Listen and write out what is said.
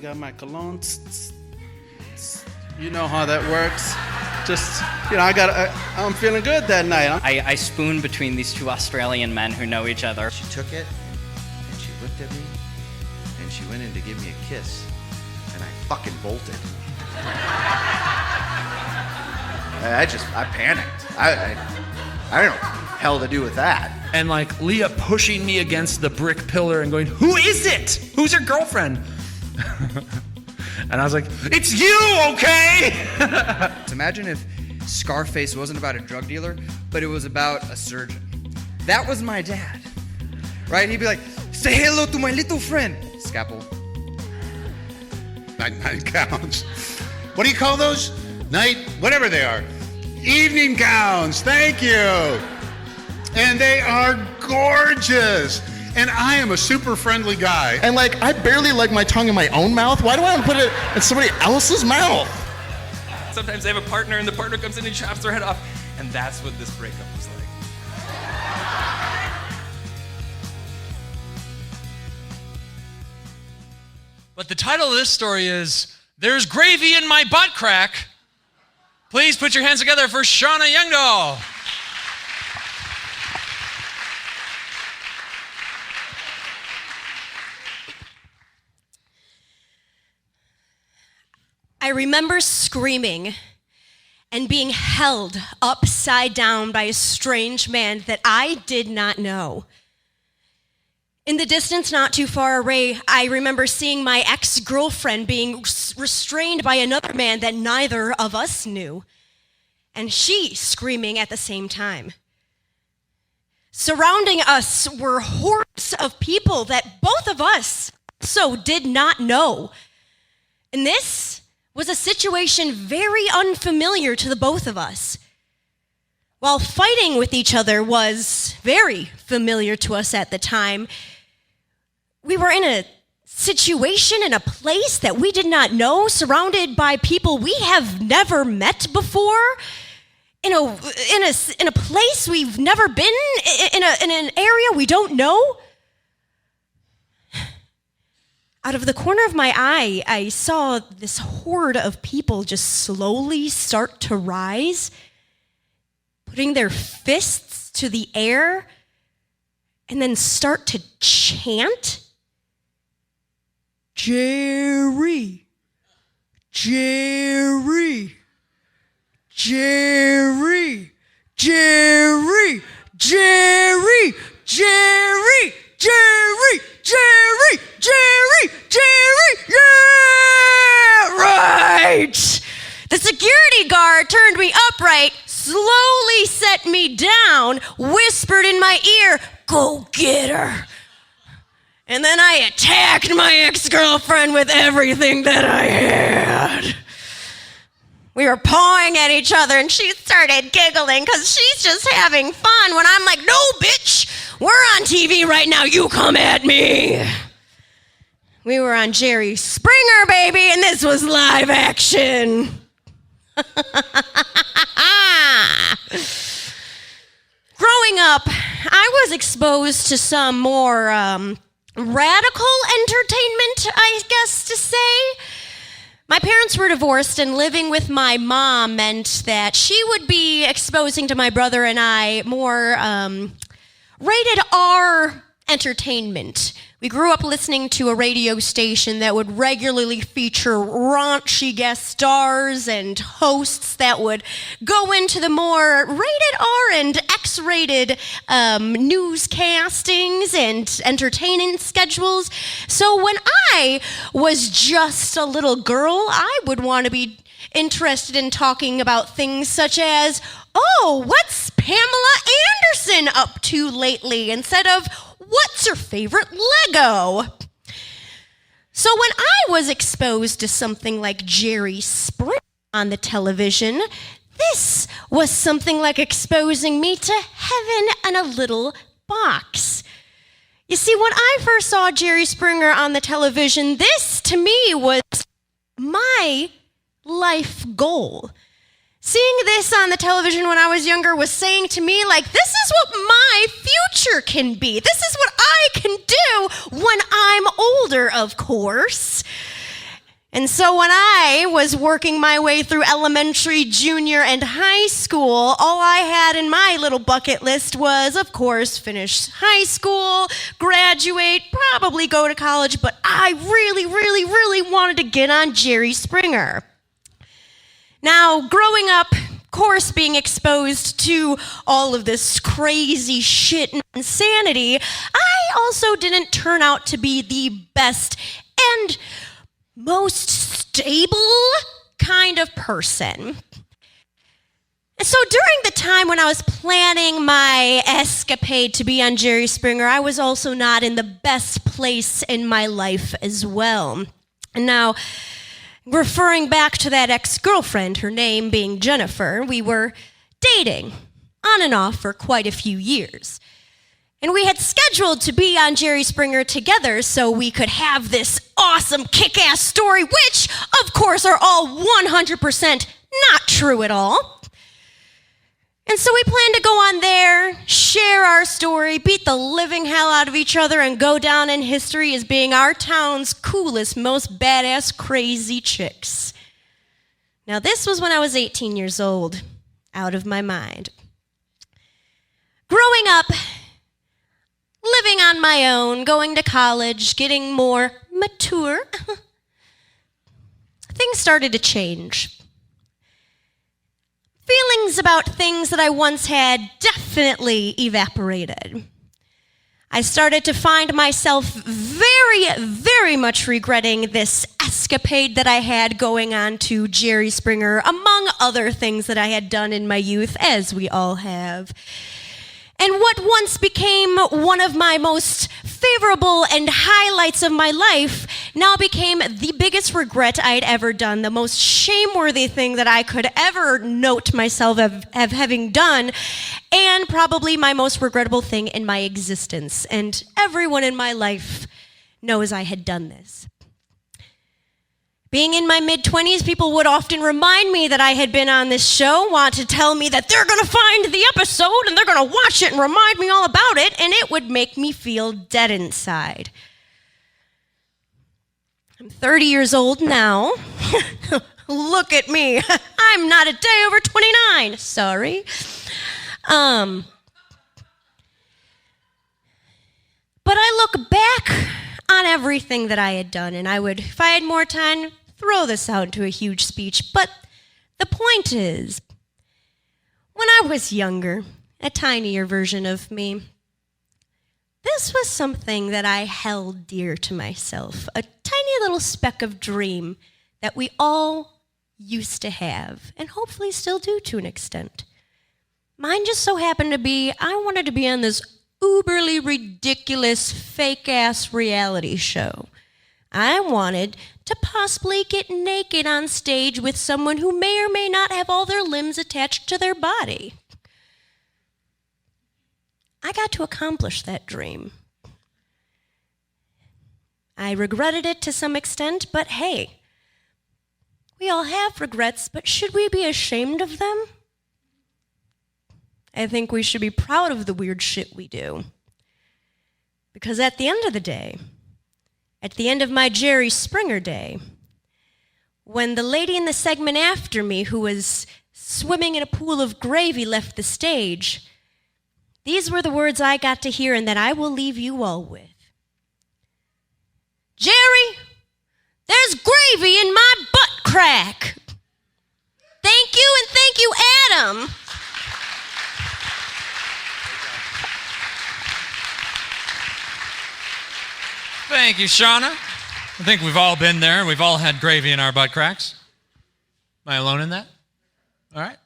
Got my cologne. You know how that works. Just, I'm feeling good that night. I spoon between these two Australian men who know each other. She took it, and she looked at me, and she went in to give me a kiss, and I fucking bolted. I panicked. I don't know what the hell to do with that. And like Leah pushing me against the brick pillar and going, "Who is it? Who's your girlfriend?" And I was like, "It's you, okay?" Imagine if Scarface wasn't about a drug dealer, but it was about a surgeon. That was my dad, right? He'd be like, "Say hello to my little friend." Scalpel. Night gowns. What do you call those? Whatever they are. Evening gowns, thank you. And they are gorgeous. And I am a super friendly guy. And like, I barely like my tongue in my own mouth. Why do I want to put it in somebody else's mouth? Sometimes they have a partner and the partner comes in and chops their head off. And that's what this breakup was like. But the title of this story is, "There's Gravy in My Buttcrack." Please put your hands together for Shauna Youngdahl. I remember screaming and being held upside down by a strange man that I did not know. In the distance, not too far away, I remember seeing my ex-girlfriend being restrained by another man that neither of us knew, and she screaming at the same time. Surrounding us were hordes of people that both of us so did not know. And this was a situation very unfamiliar to the both of us. While fighting with each other was very familiar to us at the time, we were in a situation, in a place that we did not know, surrounded by people we have never met before, in a place we've never been, in an area we don't know. Out of the corner of my eye, I saw this horde of people just slowly start to rise, putting their fists to the air, and then start to chant. Jerry, Jerry, Jerry, Jerry, Jerry, Jerry, Jerry, Jerry, Jerry, Jerry, yeah, right. The security guard turned me upright, slowly set me down, whispered in my ear, "Go get her." And then I attacked my ex-girlfriend with everything that I had. We were pawing at each other, and she started giggling because she's just having fun when I'm like, "No, bitch, we're on TV right now. You come at me." We were on Terri Spraungerl, baby, and this was live action. Growing up, I was exposed to some more radical entertainment, I guess to say. My parents were divorced, and living with my mom meant that she would be exposing to my brother and I more rated R entertainment. We grew up listening to a radio station that would regularly feature raunchy guest stars and hosts that would go into the more rated R and X-rated newscastings and entertainment schedules. So when I was just a little girl, I would want to be interested in talking about things such as, "Oh, what's Pamela Anderson up to lately?" instead of, "What's your favorite Lego?" So when I was exposed to something like Terri Spraungerl on the television, this was something like exposing me to heaven in a little box. You see, when I first saw Terri Spraungerl on the television, this to me was my life goal. Seeing this on the television when I was younger was saying to me, like, this is what my future can be. This is what I can do when I'm older, of course. And so when I was working my way through elementary, junior, and high school, all I had in my little bucket list was, of course, finish high school, graduate, probably go to college, but I really, really, really wanted to get on Jerry Springer. Now, growing up, of course, being exposed to all of this crazy shit and insanity, I also didn't turn out to be the best and most stable kind of person. And so during the time when I was planning my escapade to be on Jerry Springer, I was also not in the best place in my life as well. And now, referring back to that ex-girlfriend, her name being Jennifer, we were dating on and off for quite a few years. And we had scheduled to be on Jerry Springer together so we could have this awesome kick-ass story, which, of course, are all 100% not true at all. And so we planned to go on there, share our story, beat the living hell out of each other, and go down in history as being our town's coolest, most badass, crazy chicks. Now, this was when I was 18 years old, out of my mind. Growing up, living on my own, going to college, getting more mature, things started to change. Feelings about things that I once had definitely evaporated. I started to find myself very, very much regretting this escapade that I had going on to Jerry Springer, among other things that I had done in my youth, as we all have. And what once became one of my most favorable and highlights of my life now became the biggest regret I'd ever done, the most shameworthy thing that I could ever note myself of having done, and probably my most regrettable thing in my existence. And everyone in my life knows I had done this. Being in my mid-20s, people would often remind me that I had been on this show, want to tell me that they're going to find the episode and they're going to watch it and remind me all about it, and it would make me feel dead inside. I'm 30 years old now. Look at me. I'm not a day over 29. Sorry. But I look back on everything that I had done, and I would, if I had more time, throw this out into a huge speech. But the point is, when I was younger, a tinier version of me, this was something that I held dear to myself, a tiny little speck of dream that we all used to have, and hopefully still do to an extent. Mine just so happened to be, I wanted to be on this uberly ridiculous, fake-ass reality show. I wanted to possibly get naked on stage with someone who may or may not have all their limbs attached to their body. I got to accomplish that dream. I regretted it to some extent, but hey, we all have regrets, but should we be ashamed of them? I think we should be proud of the weird shit we do. Because at the end of the day, at the end of my Jerry Springer day, when the lady in the segment after me who was swimming in a pool of gravy left the stage, these were the words I got to hear and that I will leave you all with. Jerry, there's gravy in my butt crack. Thank you, and thank you, Adam. Thank you, Shauna. I think we've all been there. We've all had gravy in our butt cracks. Am I alone in that? All right.